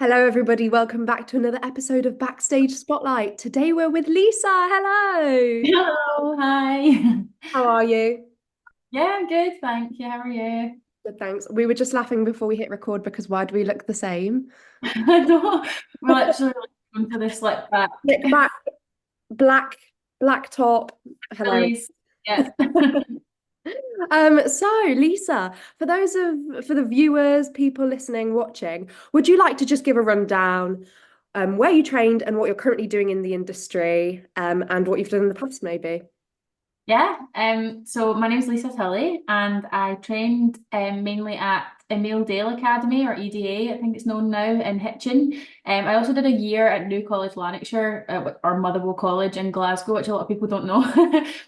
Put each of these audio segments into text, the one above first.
Hello, everybody. Welcome back to another episode of Backstage Spotlight. Today we're with Leesa. Hello. Hello, hi. How are you? Yeah, I'm good, thank you. How are you? Good, thanks. We were just laughing before we hit record because why do we look the same? I know we're literally like going for this like back Nick back, black, black top. Hilarious. release. Yeah. So Lisa, for the viewers, people listening, watching, would you like to just give a rundown, where you trained and what you're currently doing in the industry, and what you've done in the past, maybe? Yeah. So my name's Lisa Tulley and I trained mainly at Emile Dale Academy or EDA, I think it's known now in Hitchin. I also did a year at New College Lanarkshire or Motherwell College in Glasgow, which a lot of people don't know.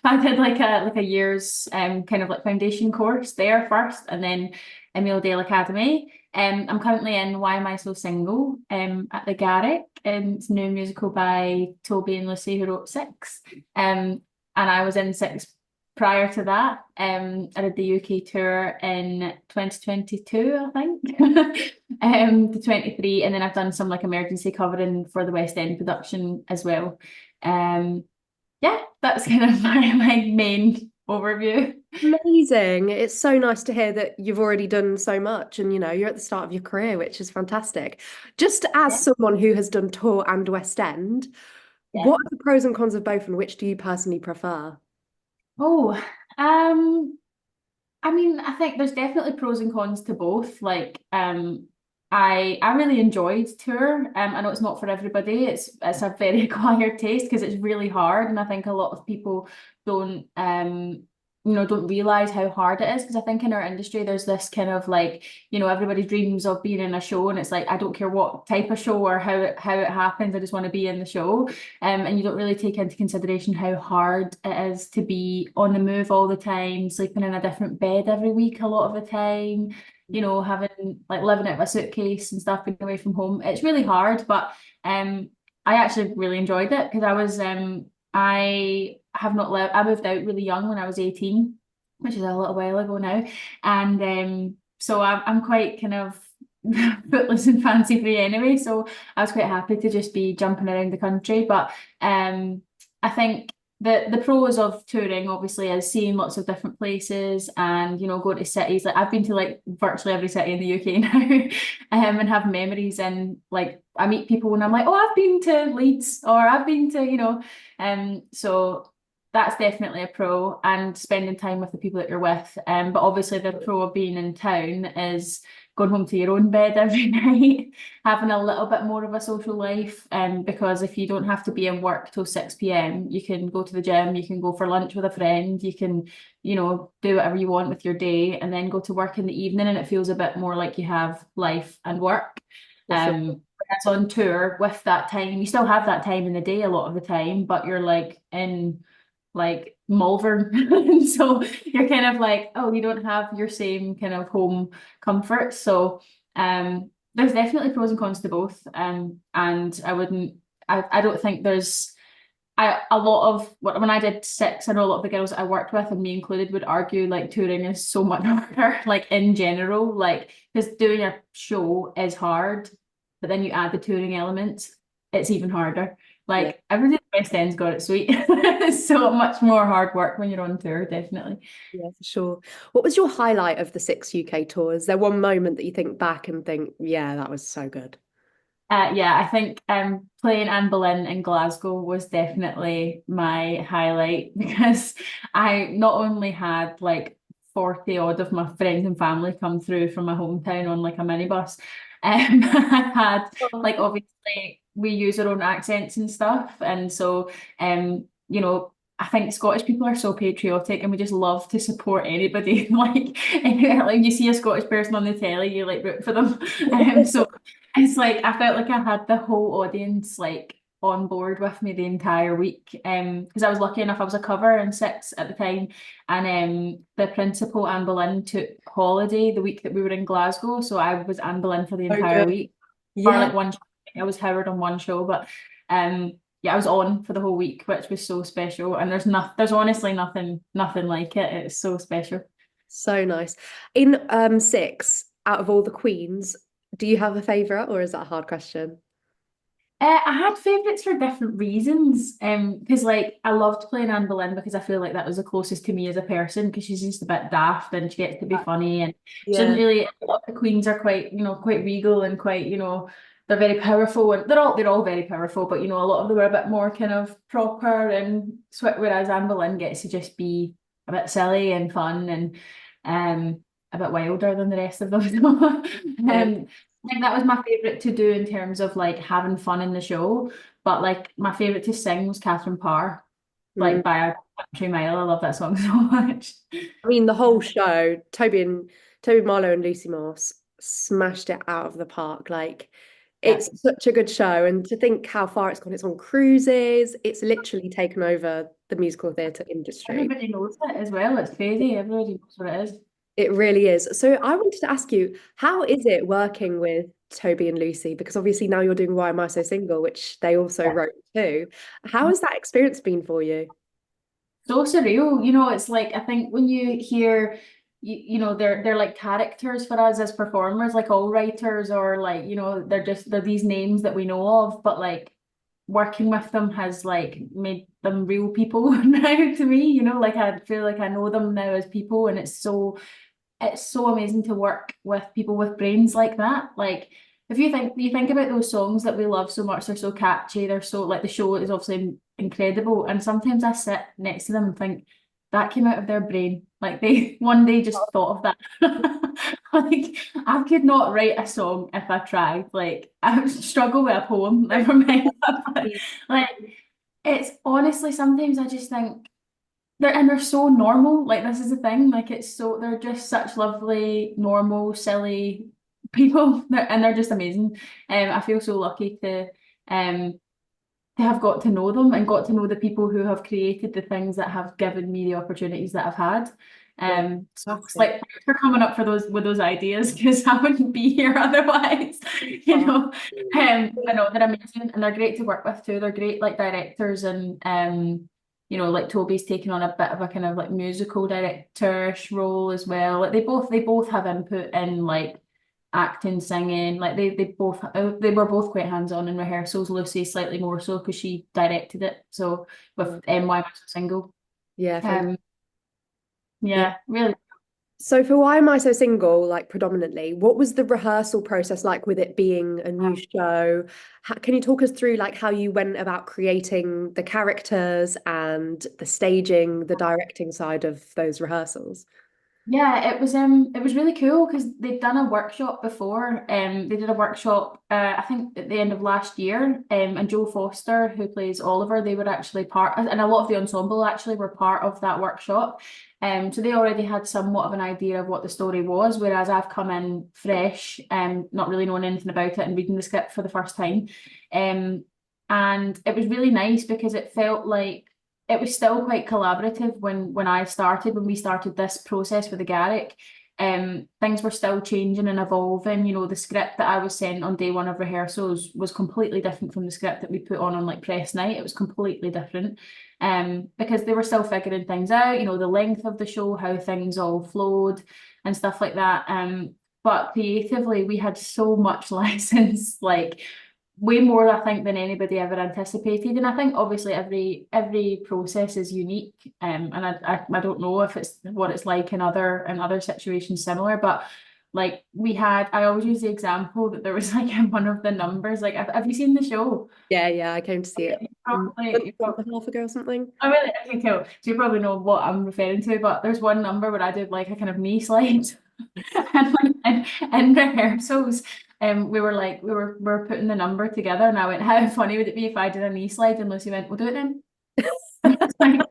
I did like a year's kind of like foundation course there first and then Emile Dale Academy. I'm currently in Why Am I So Single at the Garrick, and it's a new musical by Toby and Lucy who wrote Six. And I was in Six prior to that. I did the UK tour in 2022, I think, to 23, and then I've done some like emergency covering for the West End production as well. Um, yeah, that's kind of my main overview. Amazing. It's so nice to hear that you've already done so much and you're at the start of your career, which is fantastic. Just as Yeah, someone who has done tour and West End, yeah. what are the pros and cons of both and which do you personally prefer? Oh, I mean, I think there's definitely pros and cons to both. I really enjoyed tour. I know it's not for everybody. It's a very acquired taste because it's really hard, and I think a lot of people don't don't realize how hard it is. Because I think in our industry, there's this kind of like everybody dreams of being in a show, and it's like I don't care what type of show or how it happens. I just want to be in the show. And you don't really take into consideration how hard it is to be on the move all the time, sleeping in a different bed every week a lot of the time, having like living out of a suitcase and stuff, being away from home. It's really hard, but I actually really enjoyed it because I moved out really young when I was 18, which is a little while ago now. And so I'm quite kind of footless and fancy free anyway. So I was quite happy to just be jumping around the country. But I think the pros of touring obviously is seeing lots of different places and going to cities. Like I've been to like virtually every city in the UK now, and have memories. And like I meet people and I'm like, oh, I've been to Leeds or I've been to so that's definitely a pro, and spending time with the people that you're with. But obviously the pro of being in town is going home to your own bed every night, having a little bit more of a social life. Because if you don't have to be in work till 6 p.m., you can go to the gym, you can go for lunch with a friend, you can, do whatever you want with your day and then go to work in the evening, and it feels a bit more like you have life and work. For sure. Whereas on tour with that time, you still have that time in the day a lot of the time, but you're like in like Malvern. So you're kind of like, oh, you don't have your same kind of home comfort. So there's definitely pros and cons to both. And I don't think there's a lot of when I did Six, I know a lot of the girls that I worked with, and me included, would argue like touring is so much harder, like in general, like because doing a show is hard, but then you add the touring elements, it's even harder. Yeah, Like everything at West End's got it sweet. It's so much more hard work when you're on tour, definitely. yeah, for sure. What was your highlight of the six UK tours? Is there one moment that you think back and think, yeah, that was so good? Yeah, I think playing Anne Boleyn in Glasgow was definitely my highlight because I not only had like 40 odd of my friends and family come through from my hometown on like a minibus. I had Oh, like obviously we use our own accents and stuff, and so I think Scottish people are so patriotic and we just love to support anybody. Like you see a Scottish person on the telly, you like root for them. So it's like I felt like I had the whole audience like on board with me the entire week. Because I was lucky enough, I was a cover in Six at the time, and the principal Anne Boleyn took holiday the week that we were in Glasgow, so I was Anne Boleyn for the so entire good. week. Or Yeah. like one, I was Howard on one show, but yeah, I was on for the whole week, which was so special. And there's honestly nothing like it. It's so special. So nice. In six, out of all the queens, Do you have a favorite, or is that a hard question? I had favourites for different reasons. Because like I loved playing Anne Boleyn because I feel like that was the closest to me as a person because she's just a bit daft and she gets to be funny and she doesn't Yeah. really. A lot of the queens are quite, quite regal and quite, they're very powerful and they're all very powerful, but a lot of them are a bit more kind of proper and sweet, whereas Anne Boleyn gets to just be a bit silly and fun and a bit wilder than the rest of them. Oh, I think that was my favorite to do in terms of like having fun in the show. But like my favorite to sing was Catherine Parr, mm. like by a country mile. I love that song so much. I mean, the whole show, Toby Marlowe and Lucy Moss smashed it out of the park. Like, Yeah. it's such a good show, and to think how far it's gone. It's on cruises. It's literally taken over the musical theatre industry. Everybody knows it as well. It's crazy. Everybody knows what it is. It really is. So I wanted to ask you, how is it working with Toby and Lucy? Because obviously now you're doing Why Am I So Single, which they also wrote too. How has that experience been for you? So surreal. It's like I think when you hear they're like characters for us as performers, like all writers or like, they're these names that we know of, but like working with them has like made them real people now to me, like I feel like I know them now as people and it's so amazing to work with people with brains like that. Like if you think about those songs that we love so much, they're so catchy, they're so like the show is obviously incredible. And sometimes I sit next to them and think that came out of their brain. Like they one day just thought of that. Like I could not write a song if I tried. Like I would struggle with a poem, never mind. But, like it's honestly sometimes I just think they're so normal. Like this is the thing. Like they're just such lovely, normal, silly people. And they're just amazing. I feel so lucky um to have got to know them and got to know the people who have created the things that have given me the opportunities that I've had. Oh, So it's fantastic. like thanks for coming up for those ideas because I wouldn't be here otherwise. Oh, But no, they're amazing and they're great to work with too. They're great like directors and like Toby's taken on a bit of a kind of like musical directorish role as well. Like they both have input in like acting, singing. Like they were both quite hands-on in rehearsals. Lucy slightly more so because she directed it. So with oh. Why Am I So Single? Yeah, fantastic. Um, Yeah. yeah, really. So for Why Am I So Single, like predominantly, what was the rehearsal process like with it being a new show? Can you talk us through like how you went about creating the characters and the staging, the directing side of those rehearsals? Yeah, it was really cool because they'd done a workshop before. They did a workshop I think at the end of last year. And Joe Foster, who plays Oliver, they were actually part and a lot of the ensemble actually were part of that workshop. So they already had somewhat of an idea of what the story was, whereas I've come in fresh, not really knowing anything about it and reading the script for the first time. And it was really nice because it felt like it was still quite collaborative when we started this process with the Garrick. Things were still changing and evolving. The script that I was sent on day one of rehearsals was completely different from the script that we put on like press night. It was completely different. Because they were still figuring things out, the length of the show, how things all flowed and stuff like that. But creatively, we had so much license, like way more I think than anybody ever anticipated. And I think obviously every process is unique. And I don't know if it's what it's like in other situations similar, but like I always use the example that there was like in one of the numbers, like have you seen the show? Yeah, yeah, I came to see it Probably month and a half ago or something. I really okay, cool. So you probably know what I'm referring to, but there's one number where I did like a kind of knee slide. And like in rehearsals, we were like we were putting the number together, and I went, "How funny would it be if I did a knee slide?" And Lucy went, "We'll do it then." And I was like,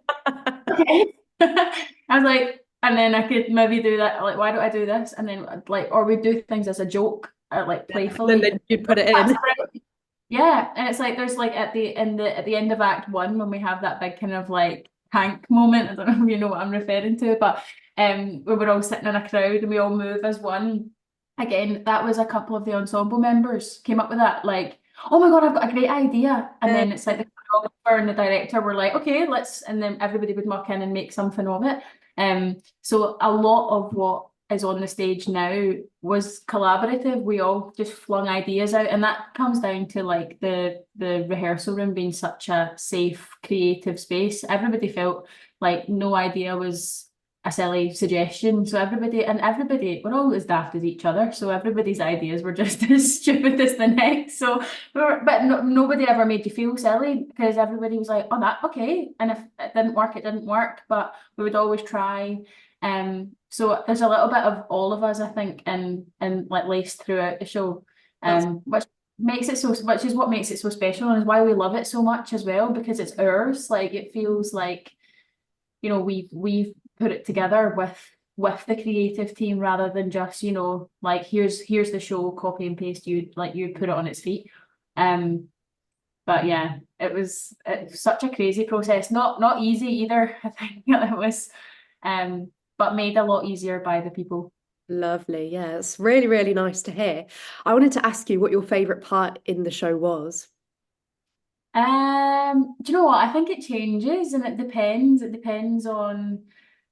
"Okay." I was like, and then I could maybe do that. Like, why don't I do this? And then like, or we do things as a joke, or like Yeah. And playfully. then you'd put it That's in. right. Yeah, and it's like there's like at the end of Act One when we have that big kind of like tank moment. I don't know if you know what I'm referring to, but we were all sitting in a crowd and we all move as one. Again, that was a couple of the ensemble members came up with that. Like, oh my God, I've got a great idea. And Yeah. then it's like the choreographer and the director were like, okay, let's, and then everybody would muck in and make something of it. So a lot of what is on the stage now was collaborative. We all just flung ideas out, and that comes down to like the rehearsal room being such a safe, creative space. Everybody felt like no idea was a silly suggestion. So everybody, we're all as daft as each other. So everybody's ideas were just as stupid as the next. So but no, nobody ever made you feel silly because everybody was like, oh, that okay. And if it didn't work, it didn't work. But we would always try. So there's a little bit of all of us, I think, and like laced throughout the show, That's which is what makes it so special and is why we love it so much as well, because it's ours. Like it feels like, we've put it together with the creative team rather than just, like here's the show, copy and paste, you put it on its feet. But yeah, it's such a crazy process. Not easy either. I think it was, but made a lot easier by the people. lovely. Yeah, it's really, really nice to hear. I wanted to ask you what your favorite part in the show was. Do you know what? I think it changes and it depends. It depends on,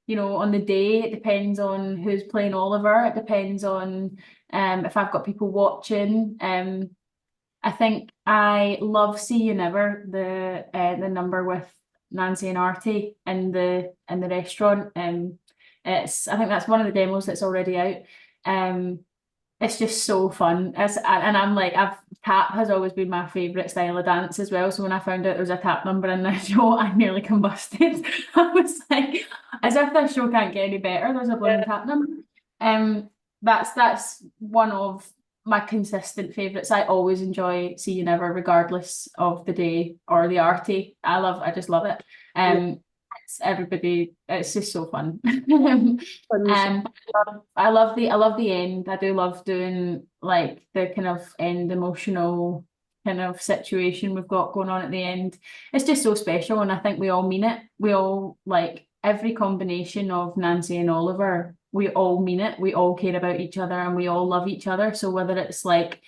on the day. It depends on who's playing Oliver. It depends on if I've got people watching. I think I love See You Never, the number with Nancy and Artie in the restaurant. I think that's one of the demos that's already out. Um, it's just so fun. And I'm like, tap has always been my favourite style of dance as well. So when I found out there was a tap number in this show, I nearly combusted. I was like, as if this show can't get any better. There's a blooming tap number. Um, that's one of my consistent favourites. I always enjoy See You Never, regardless of the day or the arty. I just love it. Yeah, It's just so fun. fun show. I love the end. I do love doing like the kind of end emotional kind of situation we've got going on at the end. It's just so special, and I think we all mean it. We all like every combination of Nancy and Oliver. We all mean it. We all care about each other, and we all love each other. So whether it's like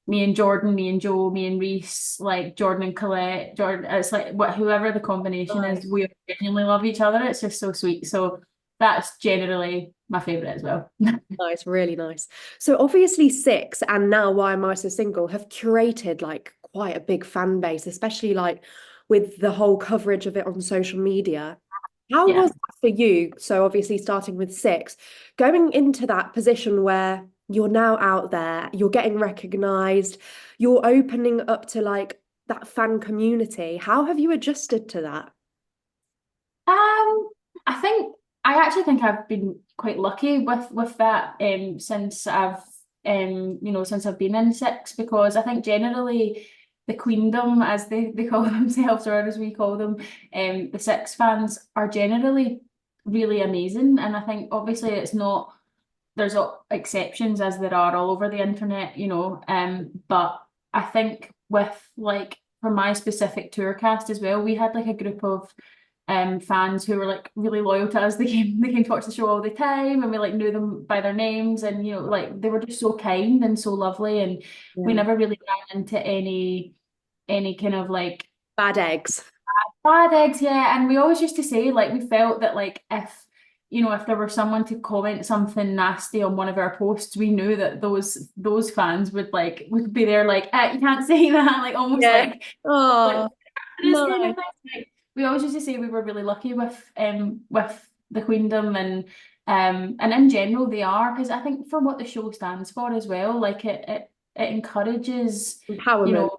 me and Jordan, me and Joe, me and Reese, like Jordan and Colette, Jordan, it's like whoever the combination is, we genuinely love each other. It's just so sweet. So that's generally my favourite as well. Nice, really nice. So obviously Six and now Why Am I So Single have curated like quite a big fan base, especially like with the whole coverage of it on social media. How Yeah. was that for you? So obviously starting with Six, going into that position where you're now out there, you're getting recognized, you're opening up to like that fan community. How have you adjusted to that? Um, I actually think I've been quite lucky with that since I've been in Six, because I think generally the Queendom, as they call themselves, or as we call them, the Six fans are generally really amazing. And I think obviously there's exceptions as there are all over the internet, but I think with like for my specific tour cast as well, we had like a group of fans who were like really loyal to us. They came to watch the show all the time, and we like knew them by their names, and like they were just so kind and so lovely, and we Yeah. never really ran into any kind of like Bad eggs. bad eggs. Yeah, and we always used to say like we felt that like if there were someone to comment something nasty on one of our posts, we knew that those fans would be there like, you can't say that, like almost Yeah. like Oh, this kind nice. of thing. Like, we always used to say we were really lucky with the Queendom, and in general they are, because I think for what the show stands for as well, like it encourages, you Empowerment. know,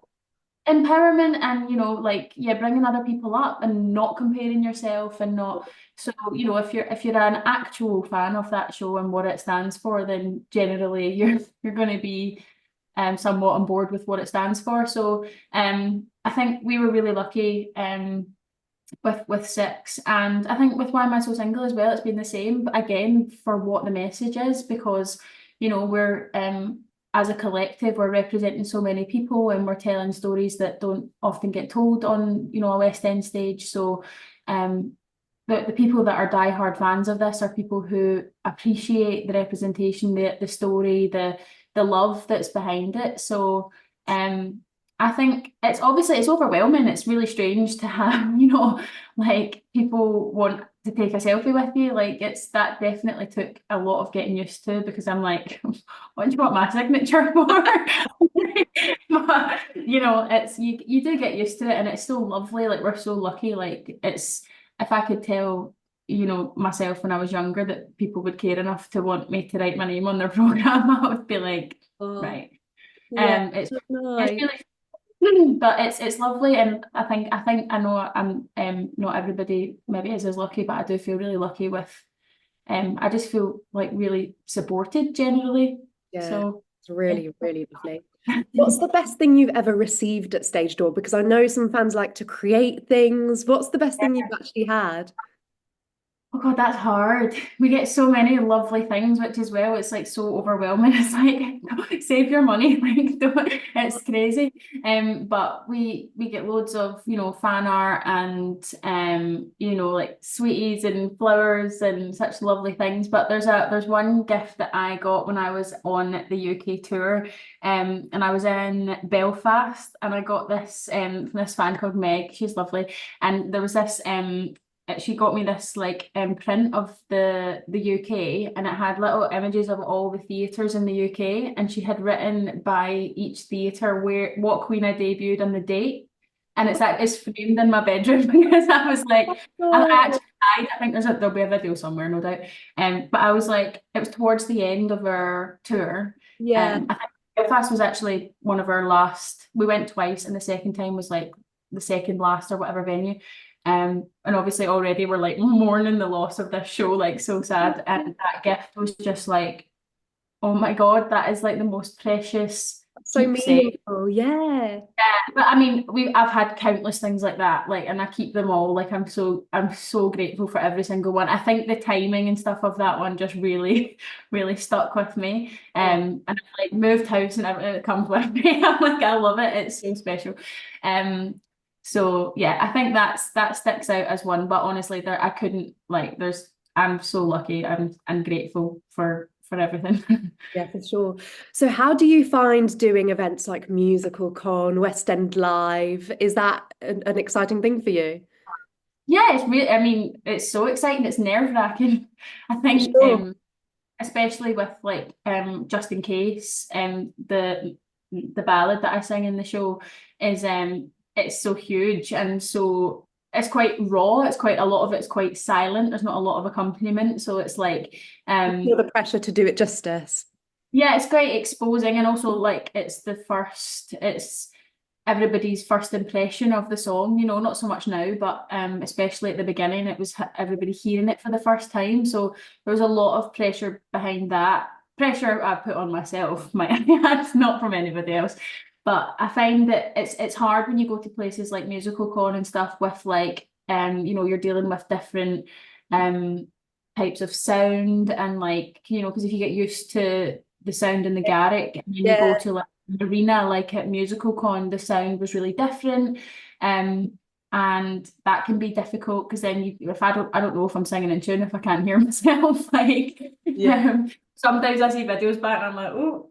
empowerment, and like, yeah, bringing other people up and not comparing yourself, and not, so if you're an actual fan of that show and what it stands for, then generally you're going to be somewhat on board with what it stands for. So I think we were really lucky with Six, and I think with Why Am I So Single as well, it's been the same, but again for what the message is, because we're as a collective, we're representing so many people, and we're telling stories that don't often get told on a West End stage. So the people that are diehard fans of this are people who appreciate the representation, the story, the love that's behind it. So I think it's overwhelming. It's really strange to have, like people want to take a selfie with you. Like it's that definitely took a lot of getting used to because I'm like, what do you want my signature for? But it's you do get used to it and it's so lovely. Like we're so lucky. Like it's if I could tell, myself when I was younger that people would care enough to want me to write my name on their program, I would be like, Oh, right. yeah, It's nice. really but it's lovely, and I think I know I'm not everybody maybe is as lucky, but I do feel really lucky with I just feel like really supported generally. Yeah, So it's yeah. really, really lovely. What's the best thing you've ever received at Stage Door? Because I know some fans like to create things. What's the best thing you've actually had? Oh God, that's hard. We get so many lovely things, which as well, it's like so overwhelming. It's like save your money, like don't, it's crazy. But we get loads of fan art and like sweeties and flowers and such lovely things. But there's one gift that I got when I was on the UK tour, and I was in Belfast, and I got this from this fan called Meg. She's lovely, and there was this she got me this like print of the UK, and it had little images of all the theatres in the UK, and she had written by each theatre where what Queen I debuted and the date, and it's framed in my bedroom because I was like I Oh, actually died. I think there'll be a video somewhere, no doubt. But I was like it was towards the end of our tour. yeah. I think Belfast was actually one of our last. We went twice, and the second time was like the second last or whatever venue. And obviously already we're like mourning the loss of this show, like so sad. And that gift was just like, oh my God, that is like the most precious So keepsake. meaningful. Yeah. But I mean, I've had countless things like that, like, and I keep them all. Like I'm so grateful for every single one. I think the timing and stuff of that one just really, really stuck with me. Oh, And I've like moved house and everything that comes with me. I'm like, I love it. It's so special. So yeah, I think that sticks out as one. But honestly, there I couldn't like. I'm so lucky. I'm grateful for everything. yeah, for sure. So how do you find doing events like Musical Con, West End Live? Is that an exciting thing for you? Yeah, it's really, I mean, it's so exciting. It's nerve-wracking. I For think, sure. especially with like just in case, the ballad that I sing in the show is it's so huge and so it's quite raw. It's quite a lot of it's quite silent. There's not a lot of accompaniment. So it's like Feel the pressure to do it justice. yeah, it's quite exposing and also like it's everybody's first impression of the song, not so much now, but especially at the beginning, it was everybody hearing it for the first time. So there was a lot of pressure behind that. Pressure I put on myself, might add, not from anybody else. But I find that it's hard when you go to places like Musical Con and stuff with like you're dealing with different um types of sound and like, because if you get used to the sound in the Garrick and then you go Yeah. to like arena like at Musical Con the sound was really different and that can be difficult because then if I don't know if I'm singing in tune if I can't hear myself like Yeah. sometimes I see videos back and I'm like oh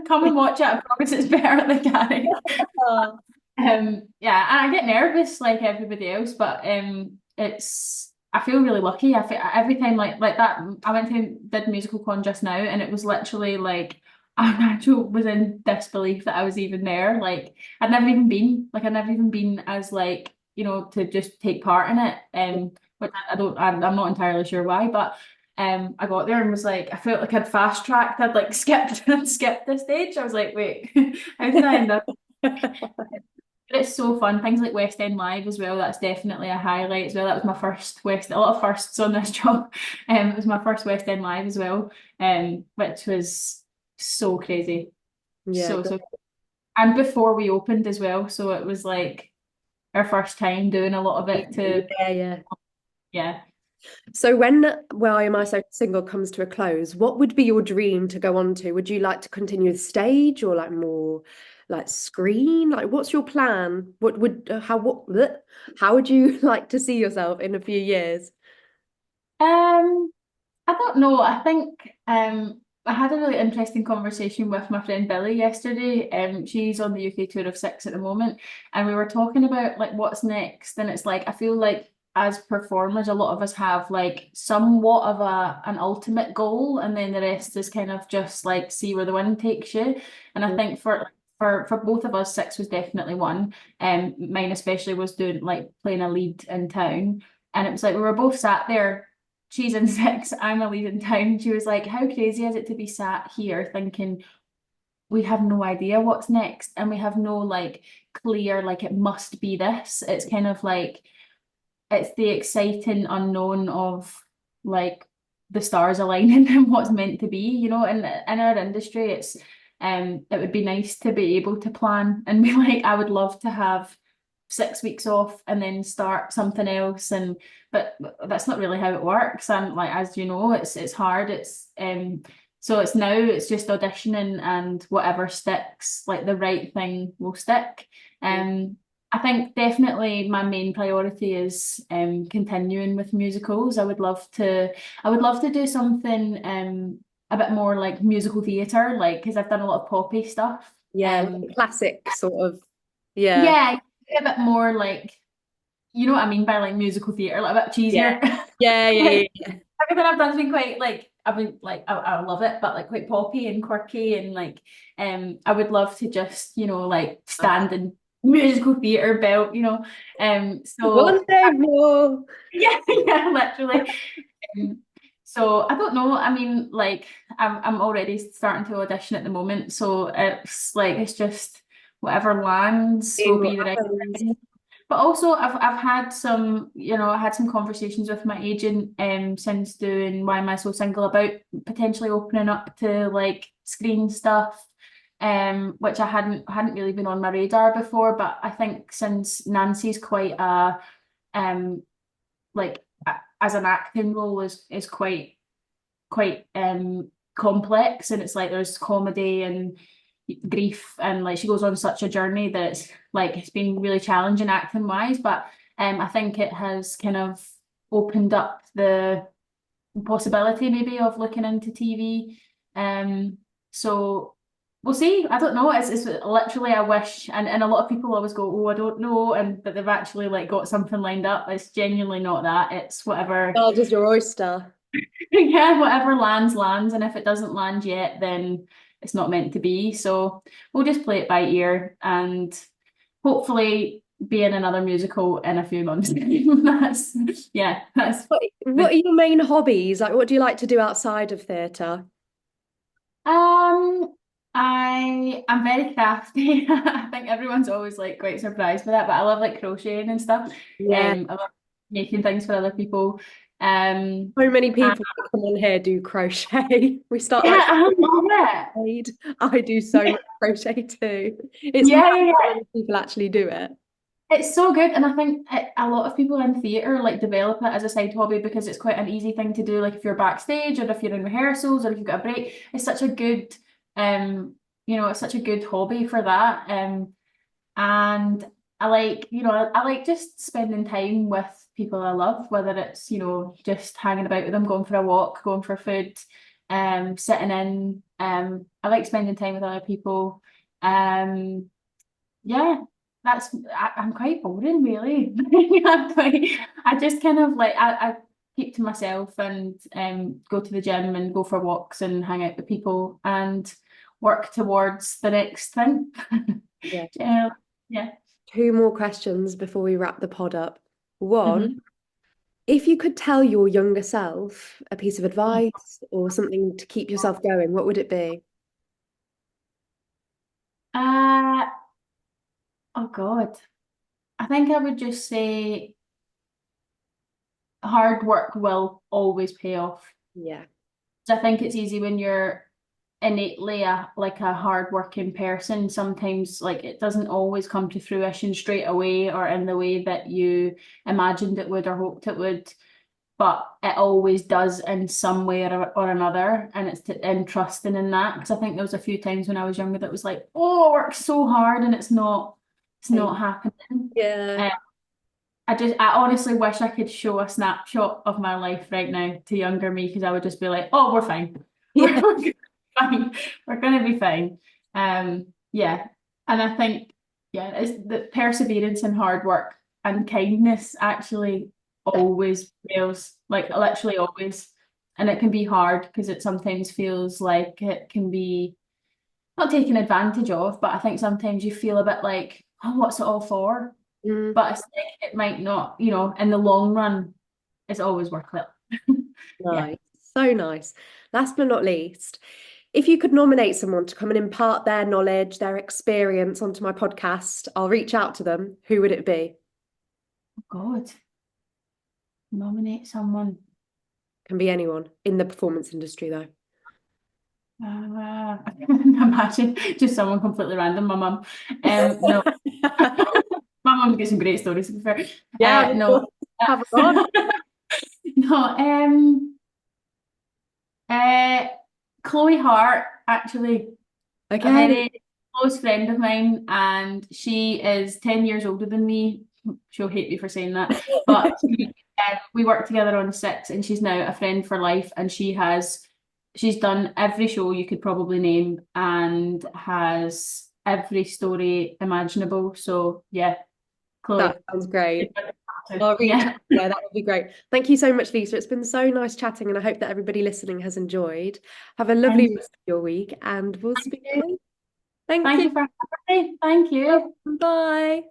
come and watch it I promise it's better at the Garrick Oh, yeah and I get nervous like everybody else but it's I feel really lucky. I feel every time like that. I went to did Musical Con just now, and it was literally like I actually was in disbelief that I was even there. Like I'd never even been as like to just take part in it. Which I don't. I'm not entirely sure why, but I got there and was like I felt like I'd fast tracked. I'd like skipped the stage. I was like, wait, how did I end up? But it's so fun. Things like West End Live as well. That's definitely a highlight as well. That was my first a lot of firsts on this job. It was my first West End Live as well. Which was so crazy. yeah, So and before we opened as well. So it was like our first time doing a lot of it to yeah, yeah. yeah. So when Why Am I So Single comes to a close, what would be your dream to go on to? Would you like to continue with stage or like more like screen? Like what's your plan? What would bleh, how would you like to see yourself in a few years? Um I don't know. I think I had a really interesting conversation with my friend Billy yesterday. She's on the UK tour of six at the moment, and we were talking about like what's next. And it's like I feel like as performers, a lot of us have like somewhat of an ultimate goal, and then the rest is kind of just like see where the wind takes you. And I think for both of us, six was definitely one. Mine especially was doing like playing a lead in town, and it was like we were both sat there. She's in six, I'm a lead in town. She was like, "How crazy is it to be sat here thinking we have no idea what's next, and we have no like clear like it must be this." It's kind of like it's the exciting unknown of like the stars aligning and what's meant to be, you know. In our industry, it would be nice to be able to plan and be like, I would love to have 6 weeks off and then start something else, and but that's not really how it works. And like as you know, it's hard. So it's just auditioning, and whatever sticks, like the right thing will stick. I think definitely my main priority is continuing with musicals. I would love to do something a bit more like musical theatre, like because I've done a lot of poppy stuff. Yeah, like classic sort of. Yeah. Yeah, a bit more like you know what I mean by like musical theatre, like a bit Yeah. cheesier. Yeah, yeah, Like yeah. everything I've done's been quite like I've been like I love it, but like quite poppy and quirky, and like I would love to just like stand in musical theatre belt, One so day more. yeah, yeah, literally. Um, so I don't know. I mean, like I'm already starting to audition at the moment, so it's just whatever lands will Seeing what be the right happens. thing. But also I've had some, I had some conversations with my agent since doing Why Am I So Single about potentially opening up to like screen stuff, which I hadn't really been on my radar before. But I think since Nancy's quite a like as an acting role is quite complex, and it's like there's comedy and grief, and like she goes on such a journey that it's been really challenging acting wise, but I think it has kind of opened up the possibility maybe of looking into TV. So we'll see. I don't know. It's literally a wish, and a lot of people always go, "Oh, I don't know," and but they've actually like got something lined up. It's genuinely not that. It's whatever. I'll just your oyster. Yeah, whatever lands, and if it doesn't land yet, then it's not meant to be. So we'll just play it by ear and hopefully be in another musical in a few months. That's What are your main hobbies? Like, what do you like to do outside of theatre? um I'm very crafty. I think everyone's always like quite surprised by that, but I love like crocheting and stuff. Yeah. I love making things for other people. Um So many and people that come on here do crochet. We start yeah, like I love it. made. I do so much crochet too. It's mad Yeah, yeah, how yeah. many people actually do it. It's so good, and I think a lot of people in theatre like develop it as a side hobby because it's quite an easy thing to do. Like if you're backstage, or if you're in rehearsals, or if you've got a break, it's such a good, it's such a good hobby for that. And I like, I like just spending time with people I love, whether it's just hanging about with them, going for a walk, going for food, sitting in. I like spending time with other people. Um, yeah, I'm quite boring really. I just kind of like I keep to myself, and go to the gym and go for walks and hang out with people and work towards the next thing. Yeah. Yeah. Yeah. Two more questions before we wrap the pod up. One, Mhm. if you could tell your younger self a piece of advice or something to keep yourself going, what would it be? Uh, oh God. I think I would just say hard work will always pay off. Yeah. So I think it's easy when you're innately a hardworking person. Sometimes like it doesn't always come to fruition straight away or in the way that you imagined it would or hoped it would, but it always does in some way or another. And in trusting in that, because I think there was a few times when I was younger that was like, oh, I worked so hard and it's not happening. Yeah. Um, I honestly wish I could show a snapshot of my life right now to younger me, because I would just be like, oh, we're fine. Yeah. We're gonna be fine. We're gonna be fine. Yeah. And I think, yeah, it's the perseverance and hard work and kindness actually always fails, like literally always. And it can be hard because it sometimes feels like it can be not taken advantage of, but I think sometimes you feel a bit like, oh, what's it all for? Mm, But it's like it might not, in the long run, it's always worth it. Yeah. nice. So nice. Last but not least, if you could nominate someone to come and impart their knowledge, their experience onto my podcast, I'll reach out to them. Who would it be? God, nominate someone. Can be anyone in the performance industry, though. Imagine just someone completely random. My mum. No, my mum's got some great stories to be fair. Yeah, of No, course. Have a on. no. Uh, Chloe Hart, actually, a Okay. very close friend of mine, and she is 10 years older than me. She'll hate me for saying that, but we worked together on Six, and she's now a friend for life, and she's done every show you could probably name and has every story imaginable. So yeah, That Chloe. sounds great. I'll reach out. Yeah. Yeah, that would be great. Thank you so much, Lisa. It's been so nice chatting, and I hope that everybody listening has enjoyed. Have a Thank lovely rest of your week, and we'll speak you. soon. Thank Thank you. you for having me. Thank you. Bye.